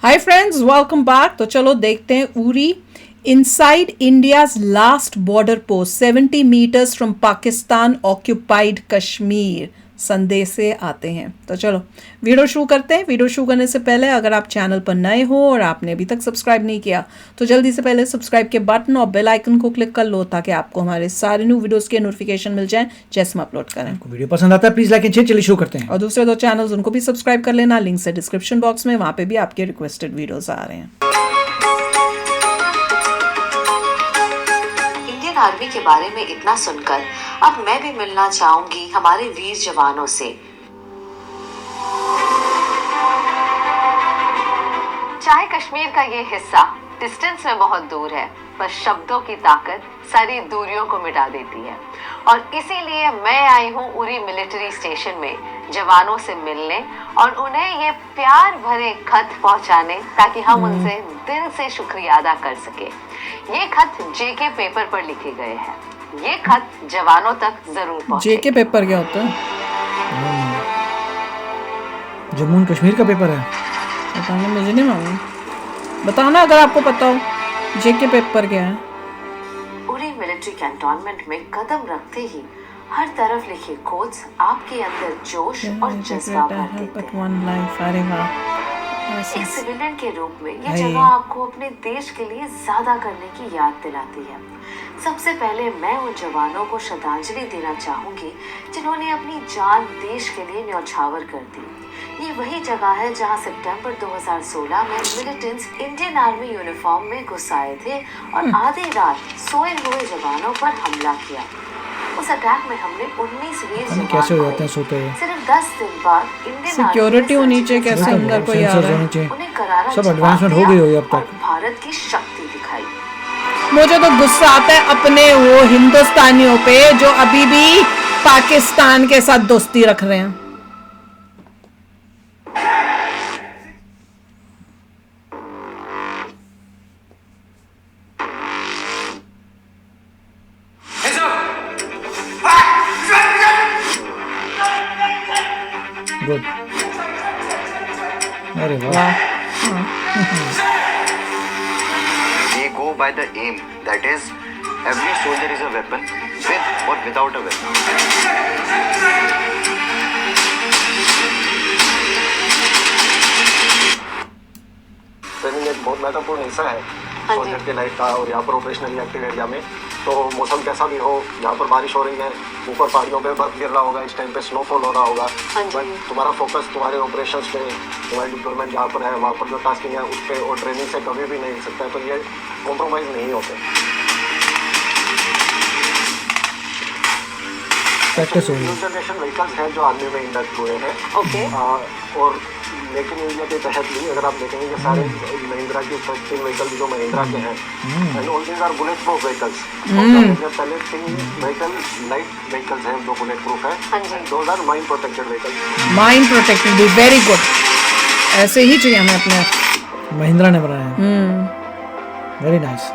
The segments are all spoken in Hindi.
Hi friends, welcome back. तो चलो देखते हैं Uri inside India's last border post 70 metres from Pakistan occupied Kashmir संदेश से आते हैं। तो चलो वीडियो शुरू करते हैं। वीडियो शुरू करने से पहले अगर आप चैनल पर नए हो और आपने अभी तक सब्सक्राइब नहीं किया तो जल्दी से पहले सब्सक्राइब के बटन और बेल आइकन को क्लिक कर लो ताकि आपको हमारे सारे न्यू वीडियोस के नोटिफिकेशन मिल जाएं जैसे हम अपलोड करें। वीडियो पसंद आता है प्लीज लाइक एंड शेयर। चलिए शुरू करते हैं। और दूसरे दो चैनल्स उनको भी सब्सक्राइब कर लेना, लिंक से डिस्क्रिप्शन बॉक्स में, वहाँ पे भी आपके रिक्वेस्टेड वीडियोस आ रहे हैं। इंडियन आर्मी के बारे में इतना सुनकर अब मैं भी मिलना चाहूंगी हमारे वीर जवानों से। चाहे कश्मीर का ये हिस्सा डिस्टेंस में बहुत दूर है, पर शब्दों की ताकत सारी दूरियों को मिटा देती है। और इसीलिए मैं आई हूँ उरी मिलिट्री स्टेशन में जवानों से मिलने और उन्हें ये प्यार भरे खत पहुंचाने ताकि हम उनसे दिल से शुक्रिया अदा कर सके। ये खत जेके पेपर पर लिखे गए हैं। ये खत जवानों तक जरूर पहुंचे। जेके पेपर क्या होता है? जम्मू एंड कश्मीर का पेपर है। पता नहीं, मुझे नहीं मालूम। बताना अगर आपको पता हो जेके पेपर क्या है। उरी मिलिट्री कैंटोनमेंट में कदम रखते ही हर तरफ लिखे कोट्स आपके अंदर जोश और जज्बा भर देते हैं। एक सिविलियन के रूप में ये जगह आपको अपने देश के लिए ज्यादा करने की याद दिलाती है। सबसे पहले मैं उन जवानों को श्रद्धांजलि देना चाहूंगी जिन्होंने अपनी जान देश के लिए न्यौछावर कर दी। ये वही जगह है जहां सितंबर 2016 में मिलिटेंट्स इंडियन आर्मी यूनिफॉर्म में घुस आए थे और आधी रात सोए हुए जवानों पर हमला किया। उस अटैक में हमने 19 वीर जवान कैसे हो जाते हैं सोते हुए। सिर्फ 10 दिन बाद इंडियन सिक्योरिटी होनी चाहिए, कैसे अंदर कोई आ रहा है। उन्हें करारा सब एडवांसमेंट हो गई होगी अब तक। भारत की शक्ति दिखाई। मुझे तो गुस्सा आता है अपने वो हिंदुस्तानियों पे जो अभी भी पाकिस्तान के साथ दोस्ती रख रहे हैं। गुड। अरे वाह। They go by the aim, that is, every soldier is a weapon, with or without a weapon. Training एक बहुत महत्वपूर्ण हिस्सा है सोल्जर के लाइफ का। और यहाँ पर ऑपरेशनली एक्टिव एरिया में तो मौसम कैसा भी हो, यहाँ पर बारिश हो रही है, ऊपर पहाड़ियों पे बर्फ गिर रहा होगा, इस टाइम पे स्नोफॉल हो रहा होगा, बट तुम्हारा फोकस तुम्हारे ऑपरेशंस पे, तुम्हारी डिप्लॉयमेंट जहाँ पर है वहाँ पर जो टास्किंग है उस पर और ट्रेनिंग से कभी भी नहीं हिल सकता है। तो ये कॉम्प्रोमाइज़ नहीं होते। न्यू जनरेशन व्हीकल्स हैं जो आर्मी में इंडक्ट हुए हैं। और मेक इन इंडिया के तहत भी अगर आप देखेंगे कि सारे महिंद्रा की फर्स्टिंग व्हीकल जो महिंद्रा के हैं and all these are bullet proof vehicles. पहले व्हीकल लाइट व्हीकल्स हैं जो बुलेट प्रूफ है, those are mine protected vehicles. Mine protected भी वेरी गुड, ऐसे ही चाहिए हमें अपने। महिंद्रा ने बनाया। Very nice.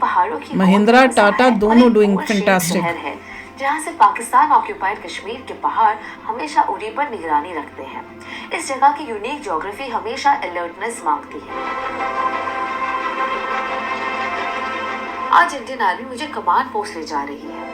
पहाड़ों की महिंद्रा टाटा दोनों डूइंग फैंटास्टिक। है जहां से पाकिस्तान ऑक्यूपाइड कश्मीर के पहाड़ हमेशा उरी पर निगरानी रखते हैं। इस जगह की यूनिक ज्योग्राफी हमेशा अलर्टनेस मांगती है। आज इंडियन आर्मी मुझे कमांड पोस्ट ले जा रही है।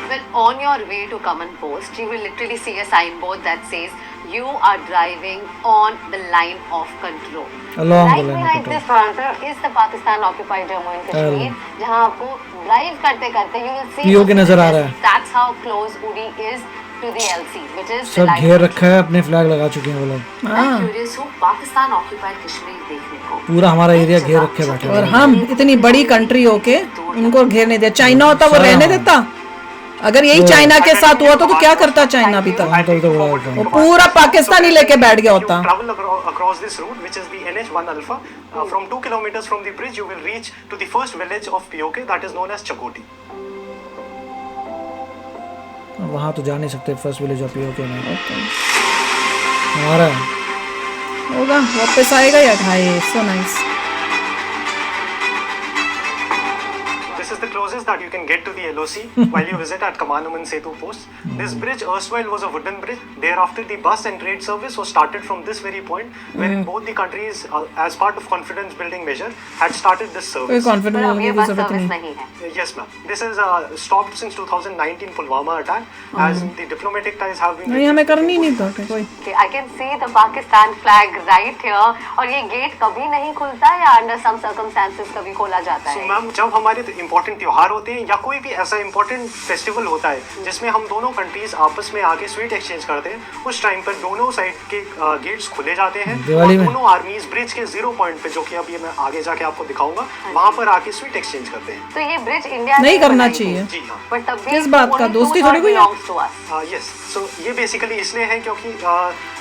When on your way to command post, you will literally see a signboard that says you are driving on the line of control. Along the right line of behind control. this counter is the Pakistan occupied Jammu and Kashmir, जहां आपको ड्राइव करते करते you will see POK नजर आ रहा है। That's how close Uri is to the LC, which is सब घेर रखा है, अपने फ्लैग लगा चुके हैं वो लोग। मैं क्यूरियस हूँ पाकिस्तान ऑक्यूपाइड कश्मीर देखने को। पूरा हमारा एरिया घेर रखे बैठे और हम इतनी बड़ी कंट्री होके उनको घेर नहीं दिया। चाइना होता वो रहने देता। अगर यही चाइना के साथ हुआ तो क्या करता चाइना अभी तक? वो पूरा पाकिस्तान ही लेके बैठ गया होता। Travel across this route, which is the NH1 Alpha, from 2 kilometers from the bridge, you will reach to the first village of POK, that is known as Chakoti. वहाँ तो जा नहीं सकते, फर्स्ट विलेज ऑफ पीओके में। हमारा होगा, वापस आएगा या भाई? So nice. This is the closest that you can get to the LOC while you visit at Kamanaman Setu post. This bridge erstwhile was a wooden bridge. Thereafter, the bus and trade service was started from this very point, wherein both the countries, as part of confidence building measure, had started this कोई service. कॉन्फिडेंस पर अब होने ये की बस जरूरत सर्विस नहीं। नहीं है। Yes, ma'am. This is stopped since 2019 Pulwama attack, as the diplomatic ties have been. नहीं, हमें करनी नहीं था कोई। I can see the Pakistan flag right here, और ये गेट कभी नहीं खुलता या अंडर सम सर्कमस्टेंसेस कभी खोला जाता So है? मैम, जब हमारे इम्पोर्टेंट त्योहार होते हैं या कोई भी ऐसा इम्पोर्टेंट फेस्टिवल होता है जिसमें हम दोनों कंट्रीज आपस में आके स्वीट एक्सचेंज करते हैं, उस टाइम पर दोनों साइड के गेट्स खुले जाते हैं और दिवाली में? दोनों आर्मीज ब्रिज के 0 पॉइंट पे, जो कि अब ये मैं आगे जाके आपको दिखाऊंगा, वहां पर आके स्वीट एक्सचेंज करते हैं। तो ये ब्रिज इंडिया नहीं करना चाहिए। जी हाँ। पर तब भी किस बात का? दोस्ती थोड़ी कोई है? यस, सो ये बेसिकली इसलिए है क्योंकि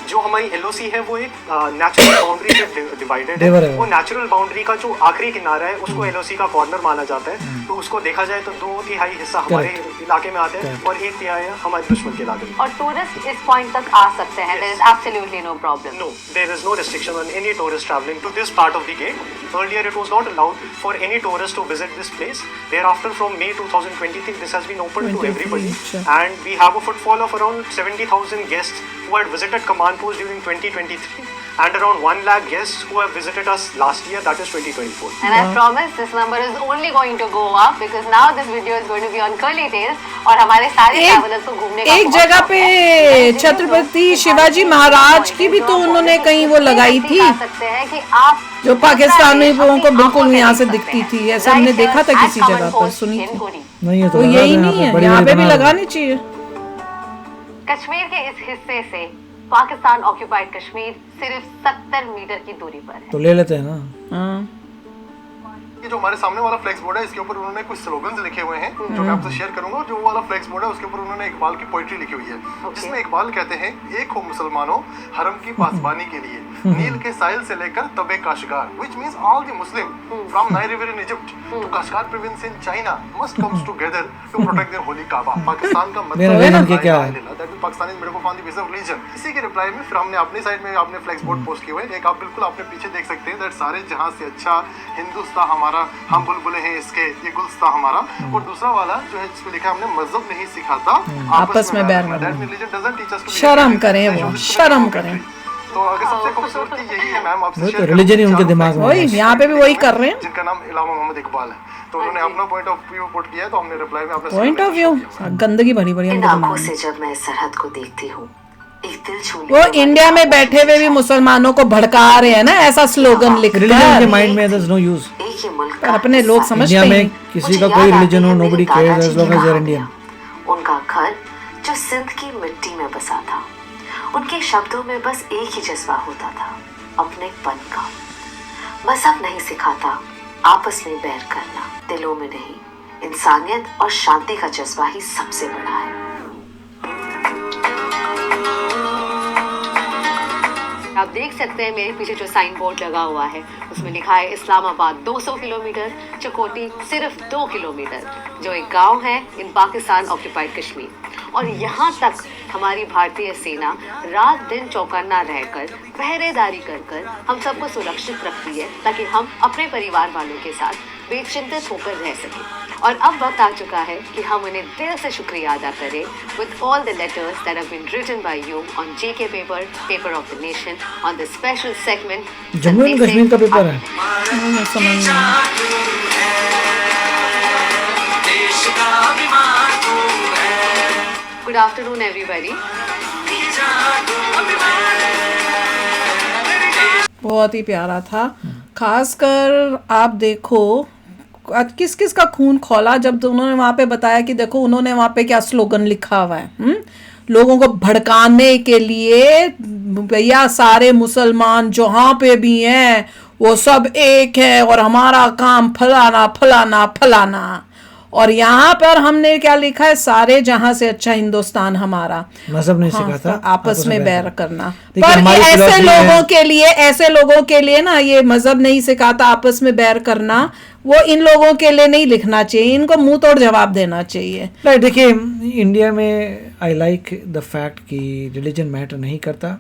जो हमारी LOC है वो एक नेचुरल बाउंड्री से डिवाइडेड Neighbor है। है। वो नेचुरल बाउंड्री का जो आखिरी किनारा है उसको LOC का कॉर्नर माना जाता है। तो उसको देखा जाए तो 2/3 हिस्सा हमारे इलाके में आते हैं और 1/3 हमारे दुश्मन के इलाके में। और टूरिस्ट इस पॉइंट तक आ सकते हैं, there is absolutely no problem. No, there is no restriction on any tourist traveling to this part of the gate. Earlier, it was not allowed for any tourist to visit this place. Thereafter, from May 2023, this has been open to 23, everybody. sure. And we have a footfall of around 70,000 guests who had visited Kaman Post during 2023, and around 1 lakh guests who have visited us last year, that is 2024. And I promise this number is only going to go up because now this video is going to be on Curly Tales और हमारे सारे ट्रैवलर्स को घूमने का एक बहुत जगह शौक पे है। छत्रपति शिवाजी महाराज की भी तो उन्होंने कहीं वो लगाई थी, सकते हैं कि आप जो पाकिस्तानी लोगों को बिल्कुल यहाँ से दिखती थी। ऐसा हमने देखा था किसी जगह पर, सुनी थी। नहीं है तो लगा यही दो नहीं है, बड़ी यहाँ बड़ी पे भी बना दो। लगानी चाहिए। कश्मीर के इस हिस्से से पाकिस्तान ऑक्यूपाइड कश्मीर सिर्फ 70 मीटर की दूरी पर है। तो ले लेते हैं ना। हाँ, ये जो हमारे सामने वाला फ्लेक्स बोर्ड है, इसके ऊपर उन्होंने कुछ स्लोगन्स लिखे हुए हैं जो मैं आपसे शेयर करूंगा। जो वाला फ्लेक्स बोर्ड है उसके ऊपर उन्होंने इकबाल की पोइट्री लिखी हुई है, जिसमें इकबाल कहते हैं, एक हो मुसलमानों हरम की पासबानी के लिए, नील के साहिल से लेकर तबे Kashgar, which means all the Muslim from Nile river in Egypt to Kashgar province in China must comes together to protect their holy Kaaba. Pakistan का मेरा रीजन क्या है? दैट मींस पाकिस्तानी मेरे को on the basis of religion. इसी के रिप्लाई में फिर हमने अपनी साइड में आपने फ्लेक्स बोर्ड पोस्ट किए हुए हैं। एक आप बिल्कुल आपने पीछे देख सकते हैं, दैट सारे जहां से अच्छा हिंदुस्तान हमारा, हम बुलबुल हैं इसके, ये गुलस्ता हमारा। और दूसरा वाला जो है जिसमें लिखा है हमने मजहब नहीं सिखाता आपस में बैर करना। That religion doesn't teach us to शर्म करें वो, शर्म करें। तो अगर सबसे खूबसूरती यही है मैम, आपसे वो शेयर तो करूं, रिलीजन ही उनके दिमाग में वही है। यहाँ पे भी वही कर रहे हैं। जिनका नाम इलामा मोहम्मद इकबाल है, तो उन्होंने अपना पॉइंट ऑफ व्यू पुट किया है, तो हमने रिप्लाई में अपना पॉइंट ऑफ व्यू गंदगी भरी भरी इन हमको आंखों दिमाग में। से जब मैं इस सरहद को देखती हूँ, एक दिल छू वो इंडिया में बैठे हुए भी मुसलमानों को भड़का रहे हैं ना, ऐसा स्लोगन लिख रिलीजन के कर। माइंड में there's no use। एक ही मुल्क पर अपने लोग समझते इंडिया में हैं। किसी का कोई रिलीजन हो, nobody cares as long as they're Indian। उनका घर जो सिंध की मिट्टी में बसा था, उनके शब्दों में बस एक ही जज्बा होता था, अपनेपन का। मजहब नहीं सिखाता आपस में बैर करना, दिलों में नहीं, इंसानियत और शांति का जज्बा ही सबसे बड़ा है। आप देख सकते हैं मेरे पीछे जो साइन बोर्ड लगा हुआ है, उसमें लिखा है इस्लामाबाद 200 किलोमीटर, चकोटी सिर्फ 2 किलोमीटर, जो एक गांव है इन पाकिस्तान ऑक्यूपाइड कश्मीर। और यहाँ तक हमारी भारतीय सेना रात दिन चौकन्ना रहकर, पहरेदारी कर कर हम सबको सुरक्षित रखती है, ताकि हम अपने परिवार वालों के साथ बेचिंतित होकर रह सकें। और अब वक्त आ चुका है कि हम उन्हें दिल से शुक्रिया अदा करें with all the letters that have been written by you on JK paper, paper of the nation, on the special segment Jammu and Kashmir का पेपर है। Good afternoon everybody. बहुत ही प्यारा था। खासकर आप देखो किस किस का खून खौला जब तो उन्होंने वहां पे बताया कि देखो उन्होंने वहां पे क्या स्लोगन लिखा हुआ है, लोगों को भड़काने के लिए, भैया सारे मुसलमान जहाँ पे भी हैं वो सब एक है और हमारा काम फलाना फलाना फलाना। और यहाँ पर हमने क्या लिखा है, सारे जहां से अच्छा हिंदुस्तान हमारा। मजहब नहीं हाँ, सिखाता आपस में बैर करना। देखिए, पर हमारी ऐसे philosophy लोगों है- के लिए, ऐसे लोगों के लिए ना, ये मजहब नहीं सिखाता आपस में बैर करना, वो इन लोगों के लिए नहीं लिखना चाहिए, इनको मुंह तोड़ जवाब देना चाहिए। राइट। देखिए इंडिया में आई लाइक द फैक्ट कि रिलीजन मैटर नहीं करता।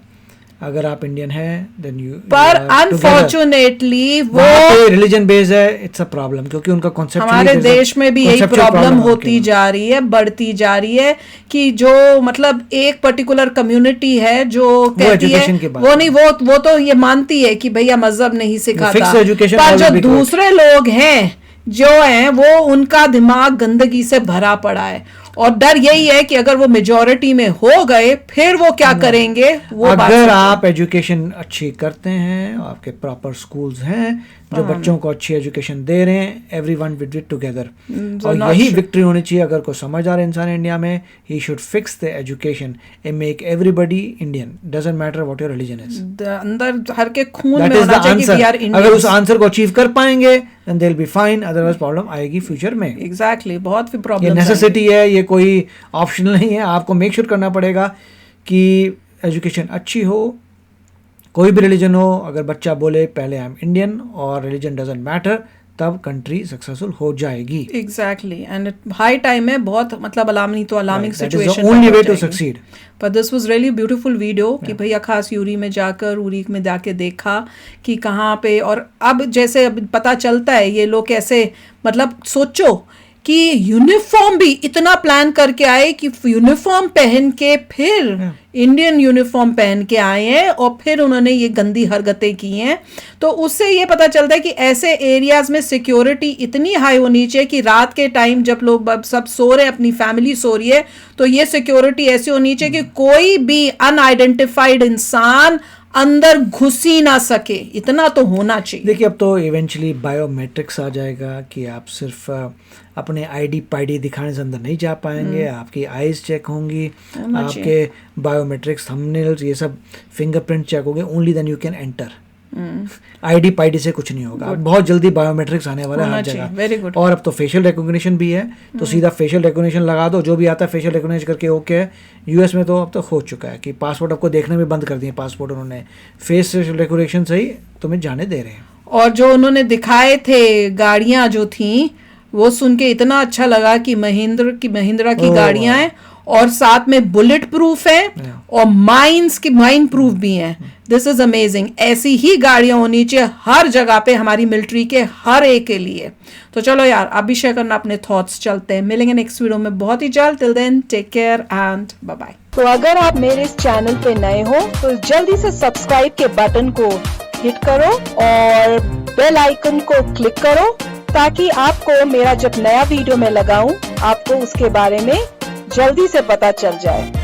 अगर आप इंडियन हैं देन यू, पर अनफॉर्चुनेटली वो रिलीजन बेस्ड है, इट्स अ प्रॉब्लम, क्योंकि उनका कॉन्सेप्ट हमारे देश में भी यही प्रॉब्लम होती जा रही है, बढ़ती जा रही है कि जो मतलब एक पर्टिकुलर कम्युनिटी है जो कहती है वो नहीं, वो तो ये मानती है कि भैया मजहब नहीं सिखाता, पर जो दूसरे लोग हैं जो हैं वो उनका दिमाग गंदगी से भरा पड़ा है, और डर यही है कि अगर वो मेजॉरिटी में हो गए फिर वो क्या करेंगे। वो अगर आप एजुकेशन अच्छी करते हैं, आपके प्रॉपर स्कूल्स हैं जो बच्चों को अच्छी एजुकेशन दे रहे हैं, एवरीवन विद इट टुगेदर, और यही विक्ट्री होनी चाहिए। अगर कोई समझदार इंसान है इंडिया में, he should fix the education and make everybody Indian, doesn't matter what your religion is, अंदर हर के खून में होना चाहिए कि वी आर इंडियन। अगर उस आंसर को अचीव कर पाएंगे then they will be fine, otherwise problem आएगी फ्यूचर में। एग्जैक्टली, बहुत भी प्रॉब्लम, ये नेसेसिटी है, ये कोई ऑप्शनल नहीं है। आपको मेक श्योर करना पड़ेगा कि एजुकेशन अच्छी हो, कोई भी रिलीजन हो। अगर बच्चा बोले पहले आई एम इंडियन और रिलीजन डजंट मैटर, तब कंट्री सक्सेसफुल हो जाएगी। एग्जैक्टली, एंड हाई टाइम है, बहुत मतलब alarming situation, only way to succeed. पर this was really beautiful video कि भैया खास यूरी में जाके देखा कि कहाँ पे, और अब जैसे अब पता चलता है ये लोग कैसे, मतलब सोचो कि यूनिफॉर्म भी इतना प्लान करके आए कि यूनिफॉर्म पहन के फिर इंडियन यूनिफॉर्म पहन के आए हैं और फिर उन्होंने ये गंदी हरकतें की हैं। तो उससे ये पता चलता है कि ऐसे एरियाज में सिक्योरिटी इतनी हाई होनी चाहिए कि रात के टाइम जब लोग सब सो रहे हैं, अपनी फैमिली सो रही है, तो ये सिक्योरिटी ऐसी होनी चाहिए कि कोई भी अनआइडेंटिफाइड इंसान अंदर घुस ही ना सके, इतना तो होना चाहिए। देखिए अब तो इवेंचुअली बायोमेट्रिक्स आ जाएगा कि आप सिर्फ अपने आईडी पाईडी दिखाने से अंदर नहीं जा पाएंगे, आपकी आईज चेक होंगी, आपके बायोमेट्रिक्स, थंबनेल्स, ये सब फिंगरप्रिंट चेक होंगे, only then you can enter. ID पाईडी से कुछ नहीं होगा, बहुत जल्दी बायोमेट्रिक्स आने वाला है हर जगह। Very good. और अब तो फेशियल रिकॉग्निशन भी है, तो सीधा फेशियल रिकॉग्निशन लगा दो, जो भी आता है फेशियल रिकॉग्निशन करके ओके है। यूएस में तो अब तो हो चुका है कि पासपोर्ट आपको देखने में बंद कर दिए, पासपोर्ट उन्होंने फेस रिकॉग्निशन से ही तुम्हें जाने दे रहे हैं। और जो उन्होंने दिखाए थे गाड़ियां जो थी, वो सुन के इतना अच्छा लगा कि महिंद्रा की गाड़ियां हैं और साथ में बुलेट प्रूफ है और माइन प्रूफ भी हैं। This is amazing. ऐसी ही गाड़ियां होनी चाहिए हर जगह पे हमारी मिलिट्री के हर एक के लिए। तो चलो यार, आप भी शेयर करना अपने थॉट्स। चलते हैं, मिलेंगे नेक्स्ट वीडियो में बहुत ही जल्द। Till then take care and bye bye. तो अगर आप मेरे इस चैनल पे नए हो तो जल्दी से सब्सक्राइब के बटन को हिट करो और बेल आइकन को क्लिक करो, ताकि आपको मेरा जब नया वीडियो मैं लगाऊं आपको उसके बारे में जल्दी से पता चल जाए।